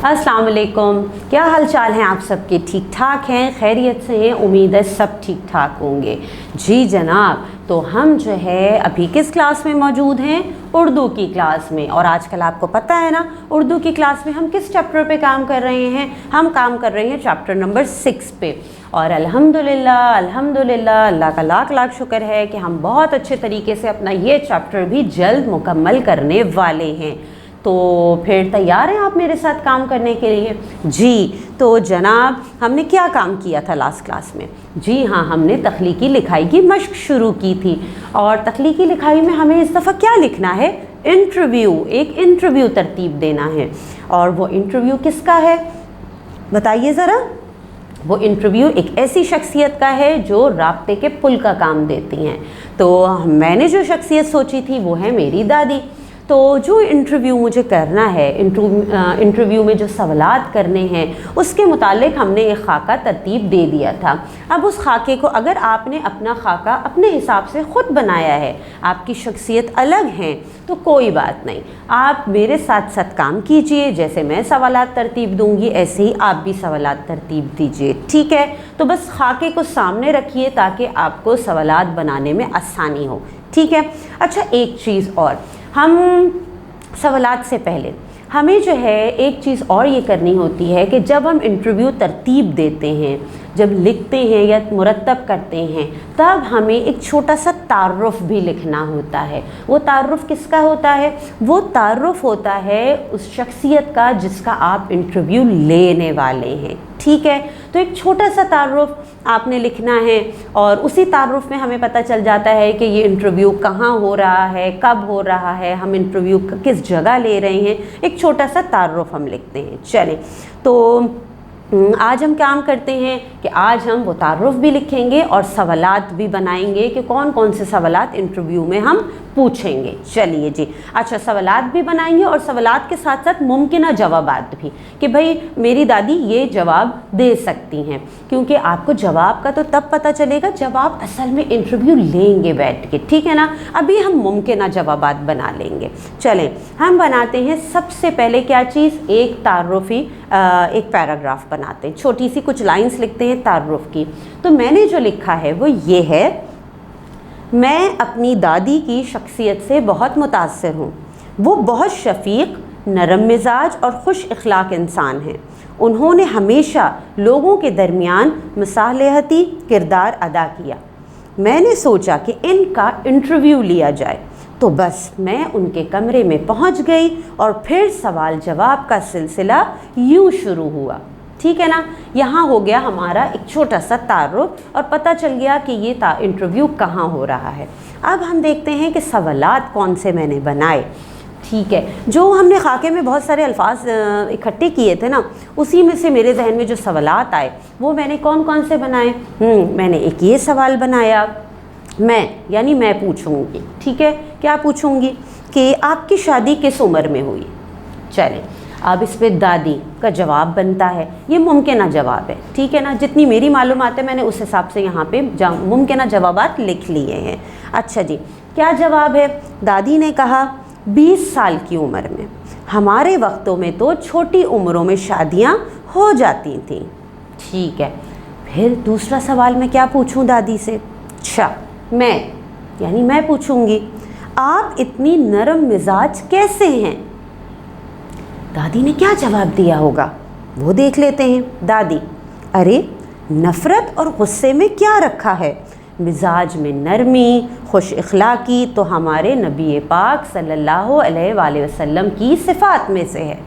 अस्सलाम वालेकुम। क्या हाल चाल हैं आप सबके? ठीक ठाक हैं, खैरियत से हैं? उम्मीद है सब ठीक ठाक होंगे। जी जनाब, तो हम जो है अभी किस क्लास में मौजूद हैं? उर्दू की क्लास में। और आजकल आपको पता है ना, उर्दू की क्लास में हम किस चैप्टर पे काम कर रहे हैं? हम काम कर रहे हैं चैप्टर नंबर 6 पे। और अल्हम्दुलिल्लाह अल्हम्दुलिल्लाह, अल्लाह का लाख लाख शुक्र है कि हम बहुत अच्छे तरीके से अपना ये चैप्टर भी जल्द मुकम्मल करने वाले हैं। तो फिर तैयार हैं आप मेरे साथ काम करने के लिए? जी, तो जनाब हमने क्या काम किया था लास्ट क्लास में? जी हाँ, हमने तख्लीकी लिखाई की मश्क शुरू की थी। और तख्लीकी लिखाई में हमें इस दफ़ा क्या लिखना है? इंटरव्यू, एक इंटरव्यू तरतीब देना है। और वो इंटरव्यू किसका है बताइए ज़रा? वो इंटरव्यू एक ऐसी शख्सियत का है जो राब्ते के पुल का काम देती हैं। तो मैंने जो शख्सियत सोची थी वो है मेरी दादी। तो जो इंटरव्यू मुझे करना है, इंटरव्यू में जो सवालात करने हैं उसके मुतालिक हमने एक खाका तरतीब दे दिया था। अब उस खाके को अगर आपने अपना खाका अपने हिसाब से ख़ुद बनाया है, आपकी शख्सियत अलग है, तो कोई बात नहीं, आप मेरे साथ साथ काम कीजिए। जैसे मैं सवालात तरतीब दूंगी ऐसे ही आप भी सवालात तरतीब दीजिए, ठीक है? तो बस खाके को सामने रखिए ताकि आपको सवालात बनाने में आसानी हो, ठीक है? अच्छा, एक चीज़ और, हम सवालात से पहले हमें जो है एक चीज़ और ये करनी होती है कि जब हम इंटरव्यू तरतीब देते हैं, जब लिखते हैं या मुरतब करते हैं, तब हमें एक छोटा सा तारुफ़ भी लिखना होता है। वो तारुफ़ किसका होता है? वो तारुफ़ होता है उस शख्सियत का जिसका आप इंटरव्यू लेने वाले हैं, ठीक है? तो एक छोटा सा तारुफ़ आपने लिखना है और उसी तारुफ़ में हमें पता चल जाता है कि ये इंटरव्यू कहाँ हो रहा है, कब हो रहा है, हम इंटरव्यू किस जगह ले रहे हैं। एक छोटा सा तारुफ़ हम लिखते हैं। चलें, तो आज हम काम करते हैं कि आज हम वो तारुफ़ भी लिखेंगे और सवालात भी बनाएंगे कि कौन कौन से सवालात इंटरव्यू में हम पूछेंगे। चलिए जी, अच्छा, सवालात भी बनाएंगे और सवालात के साथ साथ मुमकिन जवाबात भी कि भाई मेरी दादी ये जवाब दे सकती हैं, क्योंकि आपको जवाब का तो तब पता चलेगा जब आप असल में इंटरव्यू लेंगे बैठ के, ठीक है ना? अभी हम मुमकिन जवाबात बना लेंगे। चलें, हम बनाते हैं सबसे पहले क्या चीज़? एक तारुफ़ी एक पैराग्राफ बनाते हैं, छोटी सी कुछ लाइंस लिखते हैं तारुफ़ की। तो मैंने जो लिखा है वो ये है, मैं अपनी दादी की शख्सियत से बहुत मुतासिर हूँ। वो बहुत शफ़ीक, नरम मिजाज और खुश अखलाक इंसान हैं। उन्होंने हमेशा लोगों के दरमियान मसालहती किरदार अदा किया। मैंने सोचा कि इनका इंटरव्यू लिया जाए, तो बस मैं उनके कमरे में पहुंच गई और फिर सवाल जवाब का सिलसिला यूँ शुरू हुआ, ठीक है ना? यहाँ हो गया हमारा एक छोटा सा तारुफ़ और पता चल गया कि ये इंटरव्यू कहाँ हो रहा है। अब हम देखते हैं कि सवालात कौन से मैंने बनाए, ठीक है? जो हमने खाके में बहुत सारे अल्फाज इकट्ठे किए थे ना, उसी में से मेरे जहन में जो सवालात आए वो मैंने कौन कौन से बनाए? मैंने एक ये सवाल बनाया, मैं यानी मैं पूछूंगी, ठीक है? क्या पूछूंगी कि आपकी शादी किस उम्र में हुई? चलें, अब इस पे दादी का जवाब बनता है, ये मुमकिन जवाब है, ठीक है ना? जितनी मेरी मालूमात है मैंने उस हिसाब से यहाँ पे मुमकिन जवाबात लिख लिए हैं। अच्छा जी, क्या जवाब है? दादी ने कहा 20 साल की उम्र में। हमारे वक्तों में तो छोटी उम्रों में शादियाँ हो जाती थीं, ठीक है? फिर दूसरा सवाल मैं क्या पूछूँ दादी से? अच्छा, मैं यानी मैं पूछूँगी, आप इतनी नरम मिजाज कैसे हैं? दादी ने क्या जवाब दिया होगा वो देख लेते हैं। दादी, अरे नफ़रत और गुस्से में क्या रखा है? मिजाज में नरमी, खुश अखलाकी तो हमारे नबी पाक सल्लल्लाहु अलैहि वसल्लम की सिफ़ात में से है।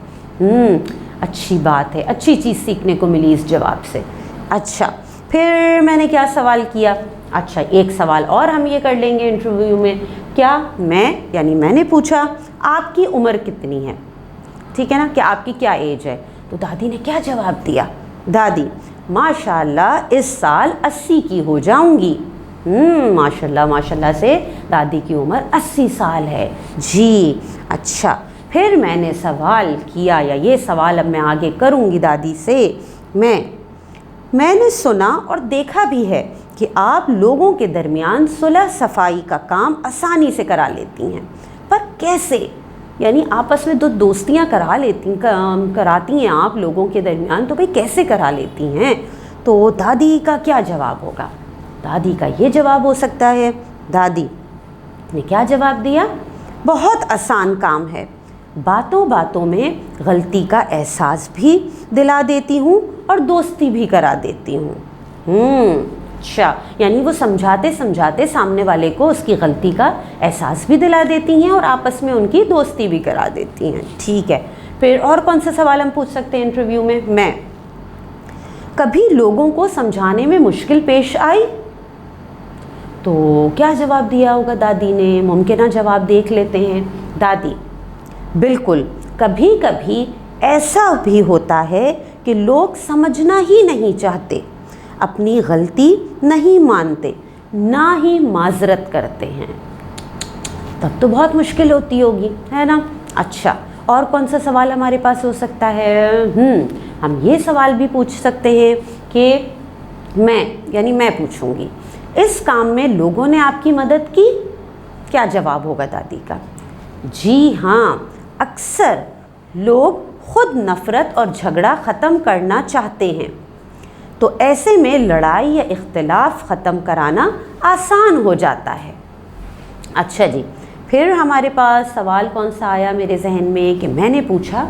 अच्छी बात है, अच्छी चीज़ सीखने को मिली इस जवाब से। अच्छा, फिर मैंने क्या सवाल किया? अच्छा, एक सवाल और हम ये कर लेंगे इंटरव्यू में। क्या मैं यानी मैंने पूछा आपकी उम्र कितनी है, ठीक है ना? कि आपकी क्या एज है? तो दादी ने क्या जवाब दिया? दादी, माशाल्लाह इस साल 80 की हो जाऊंगी। माशाल्लाह माशाल्लाह से दादी की उम्र 80 साल है जी। अच्छा, फिर मैंने सवाल किया, या ये सवाल अब मैं आगे करूंगी दादी से। मैंने सुना और देखा भी है कि आप लोगों के दरमियान सुलह सफाई का काम आसानी से करा लेती हैं, पर कैसे? यानी आपस में दो दोस्तियाँ कराती हैं आप लोगों के दरमियान, तो भाई कैसे करा लेती हैं? तो दादी का क्या जवाब होगा? दादी का ये जवाब हो सकता है, दादी ने क्या जवाब दिया? बहुत आसान काम है, बातों बातों में गलती का एहसास भी दिला देती हूँ और दोस्ती भी करा देती हूँ। अच्छा, यानी वो समझाते समझाते सामने वाले को उसकी गलती का एहसास भी दिला देती हैं और आपस में उनकी दोस्ती भी करा देती हैं। ठीक है, फिर और कौन सा सवाल हम पूछ सकते हैं इंटरव्यू में? मैं कभी लोगों को समझाने में मुश्किल पेश आई? तो क्या जवाब दिया होगा दादी ने? मुमकिन जवाब देख लेते हैं। दादी, बिल्कुल, कभी कभी ऐसा भी होता है कि लोग समझना ही नहीं चाहते, अपनी गलती नहीं मानते, ना ही माजरत करते हैं। तब तो बहुत मुश्किल होती होगी, है ना? अच्छा, और कौन सा सवाल हमारे पास हो सकता है? हम ये सवाल भी पूछ सकते हैं कि मैं पूछूंगी, इस काम में लोगों ने आपकी मदद की? क्या जवाब होगा दादी का? जी हाँ, अक्सर लोग खुद नफ़रत और झगड़ा ख़त्म करना चाहते हैं, तो ऐसे में लड़ाई या इख्तिलाफ ख़त्म कराना आसान हो जाता है। अच्छा जी, फिर हमारे पास सवाल कौन सा आया मेरे जहन में कि मैंने पूछा,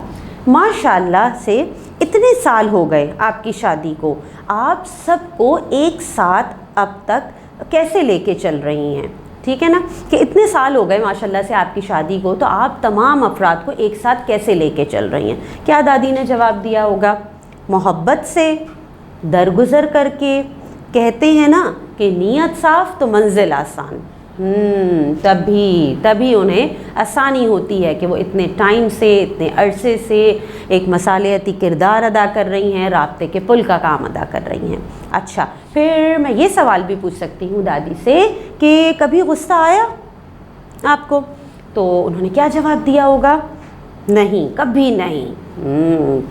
माशाअल्लाह से इतने साल हो गए आपकी शादी को, आप सबको एक साथ अब तक कैसे लेके चल रही हैं? ठीक है ना, कि इतने साल हो गए माशाल्लाह से आपकी शादी को, तो आप तमाम अफराद को एक साथ कैसे लेके चल रही हैं? क्या दादी ने जवाब दिया होगा? मोहब्बत से, दरगुजर करके, कहते हैं ना कि नीयत साफ़ तो मंजिल आसान। तभी उन्हें आसानी होती है कि वो इतने टाइम से, इतने अरसे से एक मसालियती किरदार अदा कर रही हैं, राब्ते के पुल का काम अदा कर रही हैं। अच्छा, फिर मैं ये सवाल भी पूछ सकती हूँ दादी से कि कभी गुस्सा आया आपको? तो उन्होंने क्या जवाब दिया होगा? नहीं, कभी नहीं।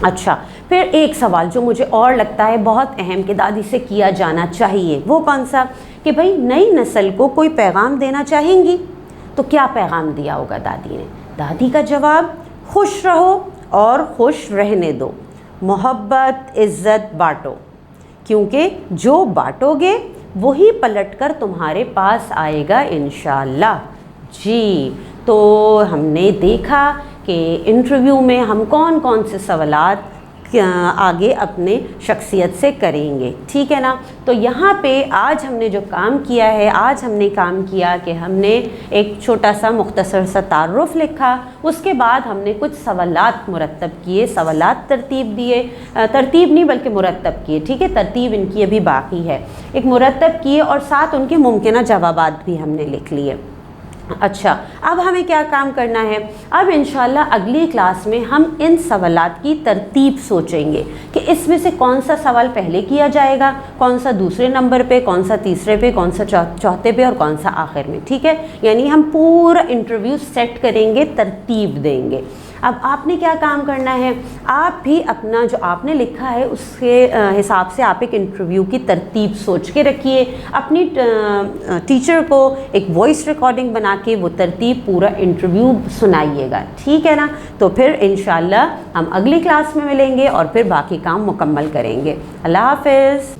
अच्छा, फिर एक सवाल जो मुझे और लगता है बहुत अहम कि दादी से किया जाना चाहिए, वो कौन सा? कि भाई नई नस्ल को कोई पैगाम देना चाहेंगी? तो क्या पैगाम दिया होगा दादी ने? दादी का जवाब, खुश रहो और खुश रहने दो, मोहब्बत इज़्ज़त बांटो, क्योंकि जो बांटोगे वही पलटकर तुम्हारे पास आएगा इंशाअल्लाह। जी, तो हमने देखा कि इंटरव्यू में हम कौन कौन से सवालात आगे अपने शख्सियत से करेंगे। ठीक है ना? तो यहाँ पे आज हमने जो काम किया है, आज हमने काम किया कि हमने एक छोटा सा मुख्तसर सा तारुफ लिखा, उसके बाद हमने कुछ सवालात मुरतब किए, सवालात तरतीब दिए, तरतीब नहीं बल्कि मुरतब किए। ठीक है, तरतीब इनकी अभी बाकी है, एक मुरतब किए और साथ उनके मुमकिन जवाबात भी हमने लिख लिए। अच्छा, अब हमें क्या काम करना है? अब इंशाल्लाह अगली क्लास में हम इन सवालात की तरतीब सोचेंगे कि इसमें से कौन सा सवाल पहले किया जाएगा, कौन सा दूसरे नंबर पे, कौन सा तीसरे पे, कौन सा चौथे पे और कौन सा आखिर में। ठीक है, यानी हम पूरा इंटरव्यू सेट करेंगे, तरतीब देंगे। अब आपने क्या काम करना है? आप भी अपना जो आपने लिखा है उसके हिसाब से आप एक इंटरव्यू की तरतीब सोच के रखिए, अपनी टीचर को एक वॉइस रिकॉर्डिंग बना के वो तरतीब पूरा इंटरव्यू सुनाइएगा। ठीक है ना? तो फिर इंशाल्लाह हम अगली क्लास में मिलेंगे और फिर बाकी काम मुकम्मल करेंगे। अल्लाह हाफ़िज़।